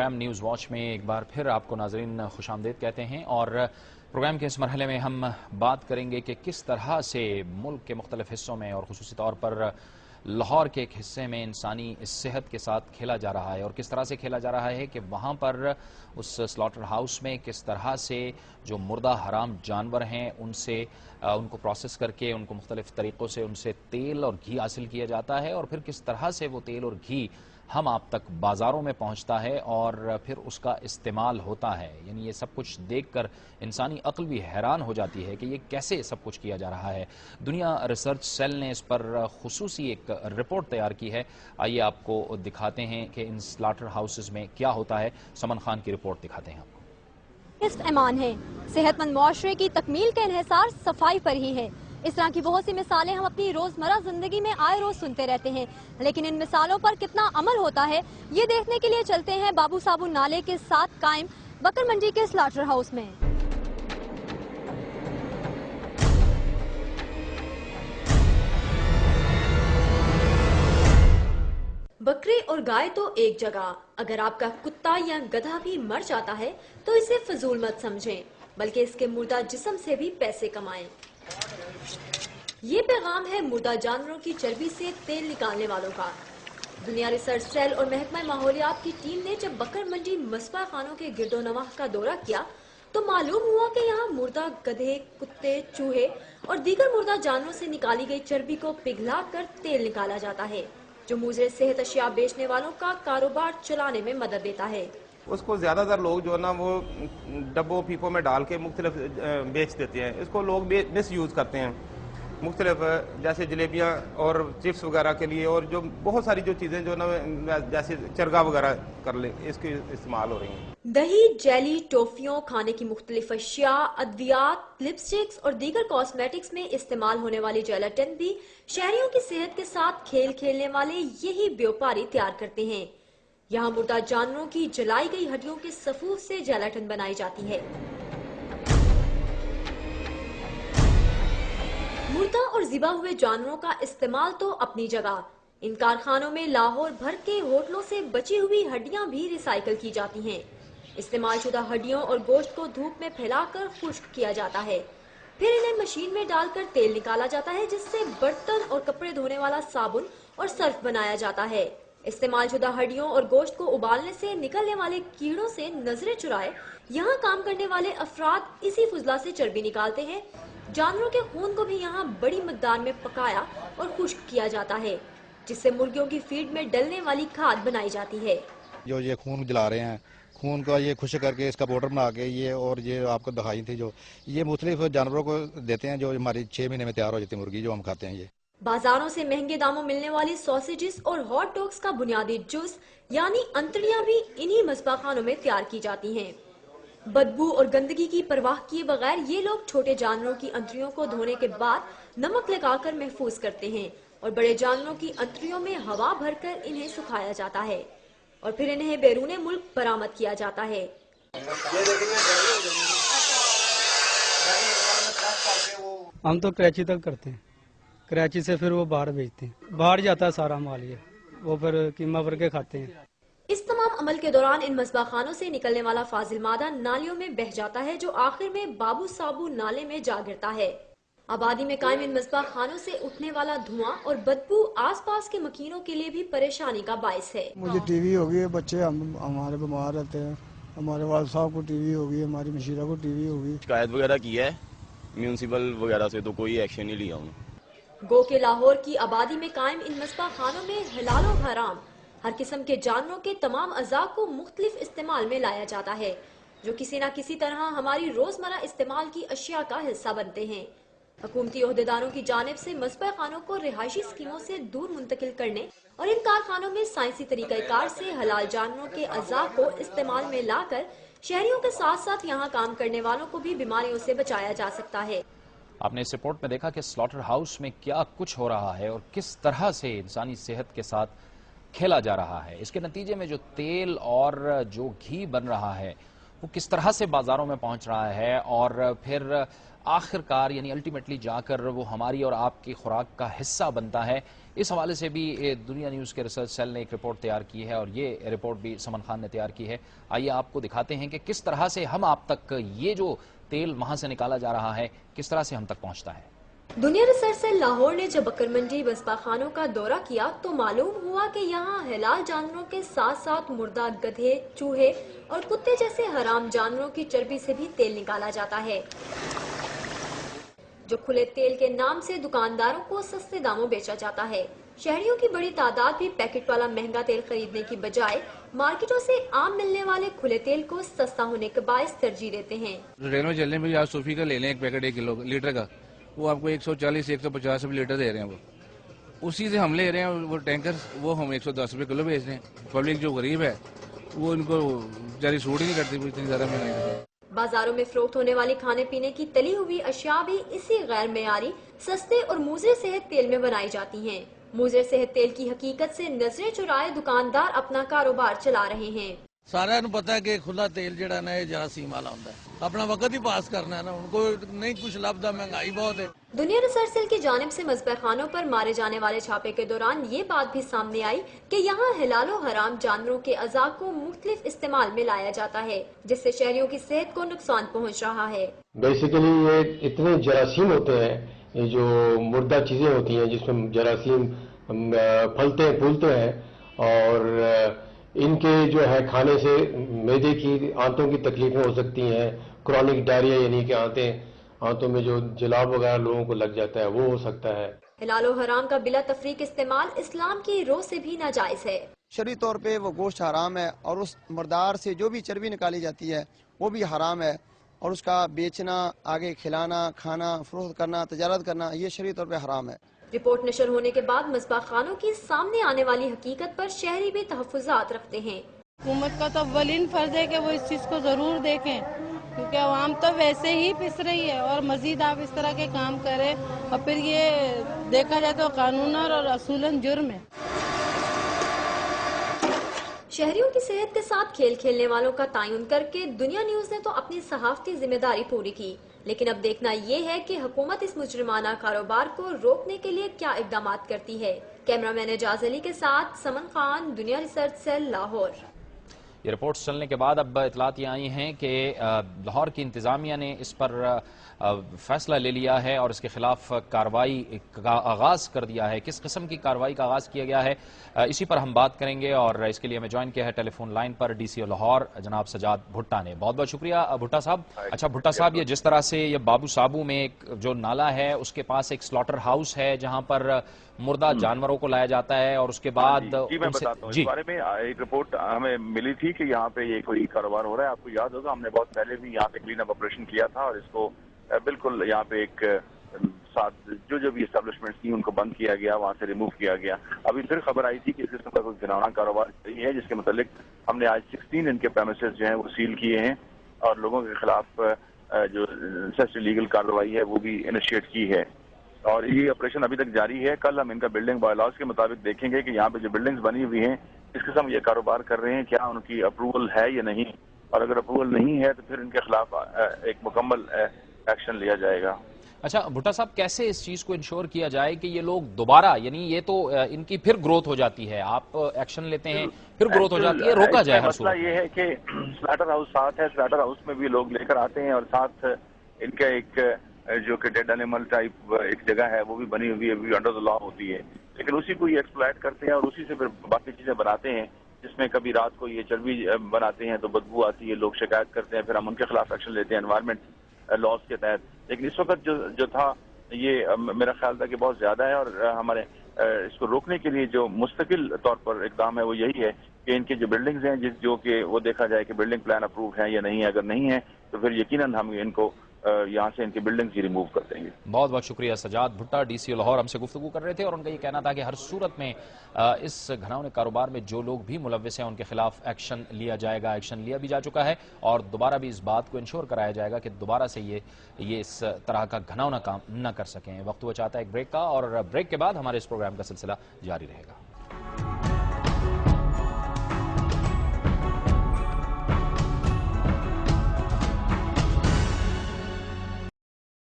Programme news watch میں ایک بار پھر آپ کو ناظرین خوش آمدید کہتے ہیں، اور پروگرام کے اس مرحلے میں ہم بات کریں گے کہ کس طرح سے ملک کے مختلف حصوں میں اور خصوصی طور پر لاہور کے ایک حصے میں انسانی صحت کے ساتھ کھیلا جا رہا ہے، اور کس طرح سے کھیلا جا رہا ہے کہ وہاں پر اس سلاٹر ہاؤس میں کس طرح سے جو مردہ حرام جانور ہیں ان کو پروسیس کر کے ان کو مختلف طریقوں سے ان سے تیل اور گھی حاصل کیا جاتا ہے، اور پھر کس طرح سے وہ تیل اور گھی ہم آپ تک بازاروں میں پہنچتا ہے اور پھر اس کا استعمال ہوتا ہے۔ یعنی یہ سب کچھ دیکھ کر انسانی عقل بھی حیران ہو جاتی ہے کہ یہ کیسے سب کچھ کیا جا رہا ہے۔ دنیا ریسرچ سیل نے اس پر خصوصی ایک رپورٹ تیار کی ہے، آئیے آپ کو دکھاتے ہیں کہ ان سلاٹر ہاؤسز میں کیا ہوتا ہے۔ سمن خان کی رپورٹ دکھاتے ہیں آپ کو۔ ایمان ہے صحت مند معاشرے کی تکمیل کا انحصار صفائی پر ہی ہے۔ اس طرح کی بہت سی مثالیں ہم اپنی روزمرہ زندگی میں آئے روز سنتے رہتے ہیں، لیکن ان مثالوں پر کتنا عمل ہوتا ہے یہ دیکھنے کے لیے چلتے ہیں بابو صابو نالے کے ساتھ قائم بکر منڈی کے سلاٹر ہاؤس میں۔ بکرے اور گائے تو ایک جگہ، اگر آپ کا کتا یا گدھا بھی مر جاتا ہے تو اسے فضول مت سمجھیں، بلکہ اس کے مردہ جسم سے بھی پیسے کمائیں۔ یہ پیغام ہے مردہ جانوروں کی چربی سے تیل نکالنے والوں کا۔ دنیا ریسرچ سیل اور محکمہ ماحولیات کی ٹیم نے جب بکر منڈی مصفا خانوں کے گرد و نواح کا دورہ کیا تو معلوم ہوا کہ یہاں مردہ گدھے، کتے، چوہے اور دیگر مردہ جانوروں سے نکالی گئی چربی کو پگھلا کر تیل نکالا جاتا ہے، جو مضر صحت اشیاء بیچنے والوں کا کاروبار چلانے میں مدد دیتا ہے۔ اس کو زیادہ تر لوگ جو ہے نا وہ ڈبوں پیپوں میں ڈال کے مختلف بیچ دیتے ہیں، اس کو لوگ مس یوز کرتے ہیں مختلف، جیسے جلیبیاں اور چپس وغیرہ کے لیے، اور جو بہت ساری جو چیزیں جو نا جیسے چرگا وغیرہ کر لیں اس کے استعمال ہو رہی ہیں۔ دہی، جیلی، ٹوفیوں، کھانے کی مختلف اشیاء، ادویات، لپسٹکس اور دیگر کاسمیٹکس میں استعمال ہونے والی جیلاٹن بھی شہریوں کی صحت کے ساتھ کھیل کھیلنے والے یہی بیوپاری تیار کرتے ہیں۔ یہاں مردہ جانوروں کی جلائی گئی ہڈیوں کے صفوف سے جیلاٹن بنائی جاتی ہے۔ مردہ اور ذبح ہوئے جانوروں کا استعمال تو اپنی جگہ، ان کارخانوں میں لاہور بھر کے ہوٹلوں سے بچی ہوئی ہڈیاں بھی ریسائیکل کی جاتی ہیں۔ استعمال شدہ ہڈیوں اور گوشت کو دھوپ میں پھیلا کر خشک کیا جاتا ہے، پھر انہیں مشین میں ڈال کر تیل نکالا جاتا ہے جس سے برتن اور کپڑے دھونے والا صابن اور سرف بنایا جاتا ہے۔ استعمال شدہ ہڈیوں اور گوشت کو ابالنے سے نکلنے والے کیڑوں سے نظریں چرائے یہاں کام کرنے والے افراد اسی فضلہ سے چربی نکالتے ہیں۔ جانوروں کے خون کو بھی یہاں بڑی مقدار میں پکایا اور خشک کیا جاتا ہے، جس سے مرغیوں کی فیڈ میں ڈلنے والی کھاد بنائی جاتی ہے۔ جو یہ خون جلا رہے ہیں، خون کو یہ خشک کر کے اس کا پاؤڈر بنا کے یہ آپ کو دکھائی تھی، جو یہ مختلف جانوروں کو دیتے ہیں، جو ہماری 6 مہینے میں تیار ہو جاتی ہے مرغی جو ہم کھاتے ہیں۔ یہ بازاروں سے مہنگے داموں ملنے والی سوسیجز اور ہاٹ ڈاگز کا بنیادی جز یعنی انتڑیاں بھی انہی مصفا خانوں میں تیار کی جاتی ہیں۔ بدبو اور گندگی کی پرواہ کیے بغیر یہ لوگ چھوٹے جانوروں کی انتڑیوں کو دھونے کے بعد نمک لگا کر محفوظ کرتے ہیں، اور بڑے جانوروں کی انتڑیوں میں ہوا بھر کر انہیں سکھایا جاتا ہے اور پھر انہیں بیرون ملک برآمد کیا جاتا ہے۔ ہم تو کراچی تک کرتے ہیں، کراچی سے پھر وہ باہر بھیجتے ہیں، باہر جاتا ہے سارا مال، یہ وہ پھر قیمہ بھر کے کھاتے ہیں۔ اس تمام عمل کے دوران ان مصباح خانوں سے نکلنے والا فاضل مادہ نالیوں میں بہہ جاتا ہے، جو آخر میں بابو صابو نالے میں جا گرتا ہے۔ آبادی میں قائم ان مصباح خانوں سے اٹھنے والا دھواں اور بدبو آس پاس کے مکینوں کے لیے بھی پریشانی کا باعث ہے۔ مجھے ٹی وی ہو گئی ہے، بچے ہمارے بیمار رہتے ہیں، ہمارے والد صاحب کو ٹی وی ہو گئی، ہماری مشیرہ کو ٹی وی ہو گئی۔ شکایت وغیرہ کی ہے میونسپل وغیرہ سے، تو کوئی ایکشن نہیں لیا انہوں نے۔ گو کہ لاہور کی آبادی میں قائم ان مصباح خانوں میں حلال و حرام ہر قسم کے جانوروں کے تمام اعضاء کو مختلف استعمال میں لایا جاتا ہے، جو کسی نہ کسی طرح ہماری روزمرہ استعمال کی اشیاء کا حصہ بنتے ہیں۔ حکومتی عہدیداروں کی جانب سے مصباح خانوں کو رہائشی اسکیموں سے دور منتقل کرنے اور ان کارخانوں میں سائنسی طریقہ کار سے حلال جانوروں کے اعضاء کو استعمال میں لا کر شہریوں کے ساتھ ساتھ یہاں کام کرنے والوں کو بھی بیماریوں سے بچایا جا سکتا ہے۔ آپ نے اس رپورٹ میں دیکھا کہ سلاٹر ہاؤس میں کیا کچھ ہو رہا ہے اور کس طرح سے انسانی صحت کے ساتھ کھیلا جا رہا ہے۔ اس کے نتیجے میں جو تیل اور جو گھی بن رہا ہے وہ کس طرح سے بازاروں میں پہنچ رہا ہے اور پھر آخرکار یعنی الٹیمیٹلی جا کر وہ ہماری اور آپ کی خوراک کا حصہ بنتا ہے، اس حوالے سے بھی دنیا نیوز کے ریسرچ سیل نے ایک رپورٹ تیار کی ہے اور یہ رپورٹ بھی سمن خان نے تیار کی ہے۔ آئیے آپ کو دکھاتے ہیں کہ کس طرح سے ہم آپ تک یہ جو تیل وہاں سے نکالا جا رہا ہے کس طرح سے ہم تک پہنچتا ہے۔ دنیا ریسرچ سیل لاہور نے جب بکر منڈی مذبح خانوں کا دورہ کیا تو معلوم ہوا کہ یہاں حلال جانوروں کے ساتھ ساتھ مردہ گدھے، چوہے اور کتے جیسے حرام جانوروں کی چربی سے بھی تیل نکالا جاتا ہے، جو کھلے تیل کے نام سے دکانداروں کو سستے داموں بیچا جاتا ہے۔ شہریوں کی بڑی تعداد بھی پیکٹ والا مہنگا تیل خریدنے کی بجائے مارکیٹوں سے عام ملنے والے کھلے تیل کو سستا ہونے کے باعث ترجیح دیتے ہیں۔ ریل میں چلنے میں آج صوفی کا لے لیں ایک پیکٹ 1 کلو لیٹر کا، وہ آپ کو 140 150 روپے لیٹر دے رہے ہیں، وہ اسی سے ہم لے رہے ہیں، وہ ٹینکر وہ ہم 110 روپے کلو بیچ رہے ہیں۔ پبلک جو غریب ہے وہ ان کو جاری سوٹ ہی نہیں کرتی، اتنی زیادہ مہنگائی۔ بازاروں میں فروخت ہونے والی کھانے پینے کی تلی ہوئی اشیاء بھی اسی غیر معیاری، سستے اور مضر صحت تیل میں بنائی جاتی ہیں۔ مضر صحت تیل کی حقیقت سے نظریں چرائے دکاندار اپنا کاروبار چلا رہے ہیں۔ سارا نو پتا ہے کہ کھلا تیل جڑا نا یہ جراثیم والا ہوتا ہے، اپنا وقت ہی پاس کرنا ہے نا، ان کو نہیں کچھ لبدا، مہنگائی بہت ہے۔ دنیا ریسرچ سیل کی جانب سے مذبح خانوں پر مارے جانے والے چھاپے کے دوران یہ بات بھی سامنے آئی کہ یہاں حلال و حرام جانوروں کے اعضاء کو مختلف استعمال میں لایا جاتا ہے، جس سے شہریوں کی صحت کو نقصان پہنچ رہا ہے۔ بیسیکلی یہ اتنے جراثیم ہوتے ہیں، یہ جو مردہ چیزیں ہوتی ہیں جس میں جراثیم پھلتے ہیں پھولتے ہیں، اور ان کے جو ہے کھانے سے معدے کی آنتوں کی تکلیفیں ہو سکتی ہیں، کرونک ڈائریا یعنی کہ آنتوں میں جو جلاب وغیرہ لوگوں کو لگ جاتا ہے وہ ہو سکتا ہے۔ حلال و حرام کا بلا تفریق استعمال اسلام کی روح سے بھی ناجائز ہے۔ شرعی طور پہ وہ گوشت حرام ہے، اور اس مردار سے جو بھی چربی نکالی جاتی ہے وہ بھی حرام ہے، اور اس کا بیچنا، آگے کھلانا، کھانا، فروخت کرنا، تجارت کرنا، یہ شرعی طور پہ حرام ہے۔ رپورٹ نشر ہونے کے بعد مذبح خانوں کی سامنے آنے والی حقیقت پر شہری بھی تحفظات رکھتے ہیں۔ حکومت کا تو اولین فرض ہے کہ وہ اس چیز کو ضرور دیکھیں، کیونکہ عوام تو ویسے ہی پس رہی ہے، اور مزید آپ اس طرح کے کام کریں اور پھر یہ دیکھا جائے تو قانوناً اور اصولاً جرم ہے۔ شہریوں کی صحت کے ساتھ کھیل کھیلنے والوں کا تعین کر کے دنیا نیوز نے تو اپنی صحافتی ذمہ داری پوری کی، لیکن اب دیکھنا یہ ہے کہ حکومت اس مجرمانہ کاروبار کو روکنے کے لیے کیا اقدامات کرتی ہے۔ کیمرہ مین اعجاز علی کے ساتھ سمن خان، دنیا ریسرچ سیل، لاہور۔ یہ رپورٹس چلنے کے بعد اب اطلاعات یہ آئی ہیں کہ لاہور کی انتظامیہ نے اس پر فیصلہ لے لیا ہے اور اس کے خلاف کارروائی کا آغاز کر دیا ہے۔ کس قسم کی کارروائی کا آغاز کیا گیا ہے اسی پر ہم بات کریں گے، اور اس کے لیے ہمیں جوائن کیا ہے ٹیلی فون لائن پر ڈی سی او لاہور جناب سجاد بھٹا نے۔ بہت بہت شکریہ بھٹا صاحب۔ اچھا بھٹا صاحب، یہ جس طرح سے یہ بابو صابو میں ایک جو نالا ہے اس کے پاس ایک سلاٹر ہاؤس ہے جہاں پر مردہ جانوروں کو لایا جاتا ہے، اور اس کے بعد جی میں بتاتا ہوں، اس بارے میں ایک رپورٹ ہمیں ملی تھی کہ یہاں پہ یہ کوئی کاروبار ہو رہا ہے۔ آپ کو یاد ہوگا ہم نے بہت پہلے بھی یہاں پہ کلین اپ آپریشن کیا تھا، اور اس کو بالکل یہاں پہ ایک ساتھ جو بھی اسٹیبلشمنٹس تھیں ان کو بند کیا گیا، وہاں سے ریموو کیا گیا۔ ابھی پھر خبر آئی تھی کہ اس قسم کا کوئی گھناؤنا کاروبار صحیح ہے، جس کے متعلق ہم نے آج 16 ان کے پریمیسز جو ہیں وہ سیل کیے ہیں، اور لوگوں کے خلاف جو لیگل کارروائی ہے وہ بھی انیشیٹ کی ہے، اور یہ آپریشن ابھی تک جاری ہے۔ کل ہم ان کا بلڈنگ بائی لاز کے مطابق دیکھیں گے کہ یہاں پہ جو بلڈنگز بنی ہوئی ہیں اس قسم یہ کاروبار کر رہے ہیں، کیا ان کی اپروول ہے یا نہیں، اور اگر اپروول نہیں ہے تو پھر ان کے خلاف ایک مکمل ایکشن لیا جائے گا۔ اچھا بھٹا صاحب، کیسے اس چیز کو انشور کیا جائے کہ یہ لوگ دوبارہ، یعنی یہ تو ان کی پھر گروتھ ہو جاتی ہے، آپ ایکشن لیتے ہیں پھر گروتھ ہو جاتی ہے، روکا جائے ہر صورت؟ مسئلہ یہ ہے کہ سلاٹر ہاؤس ساتھ ہے، سلاٹر ہاؤس میں بھی لوگ لے کر آتے ہیں، اور ساتھ ان کا ایک جو کہ ڈیڈ اینیمل ٹائپ ایک جگہ ہے وہ بھی بنی ہوئی ہے، بھی انڈر دا لا ہوتی ہے، لیکن اسی کو یہ ایکسپلائٹ کرتے ہیں اور اسی سے پھر باقی چیزیں بناتے ہیں، جس میں کبھی رات کو یہ چربی بناتے ہیں تو بدبو آتی ہے، لوگ شکایت کرتے ہیں، پھر ہم ان کے خلاف ایکشن لیتے ہیں انوائرمنٹ لاز کے تحت۔ لیکن اس وقت جو تھا یہ میرا خیال تھا کہ بہت زیادہ ہے، اور ہمارے اس کو روکنے کے لیے جو مستقل طور پر اقدام ہے وہ یہی ہے کہ ان کی جو بلڈنگز ہیں جو کہ وہ دیکھا جائے کہ بلڈنگ پلان اپروو ہے یا نہیں ہے، اگر نہیں ہے تو پھر یقیناً ہم ان کو یہاں سے ان کی بلڈنگز ہی ریموو کر دیں گے۔ بہت بہت شکریہ سجاد بھٹا، ڈی سی او لاہور ہم سے گفتگو کر رہے تھے، اور ان کا یہ کہنا تھا کہ ہر صورت میں اس گھناؤنے کاروبار میں جو لوگ بھی ملوث ہیں ان کے خلاف ایکشن لیا جائے گا، ایکشن لیا بھی جا چکا ہے، اور دوبارہ بھی اس بات کو انشور کرایا جائے گا کہ دوبارہ سے یہ اس طرح کا گھناؤنا کام نہ کر سکیں۔ وقت ہوا چاہتا ہے ایک بریک کا، اور بریک کے بعد ہمارے اس پروگرام کا سلسلہ جاری رہے گا۔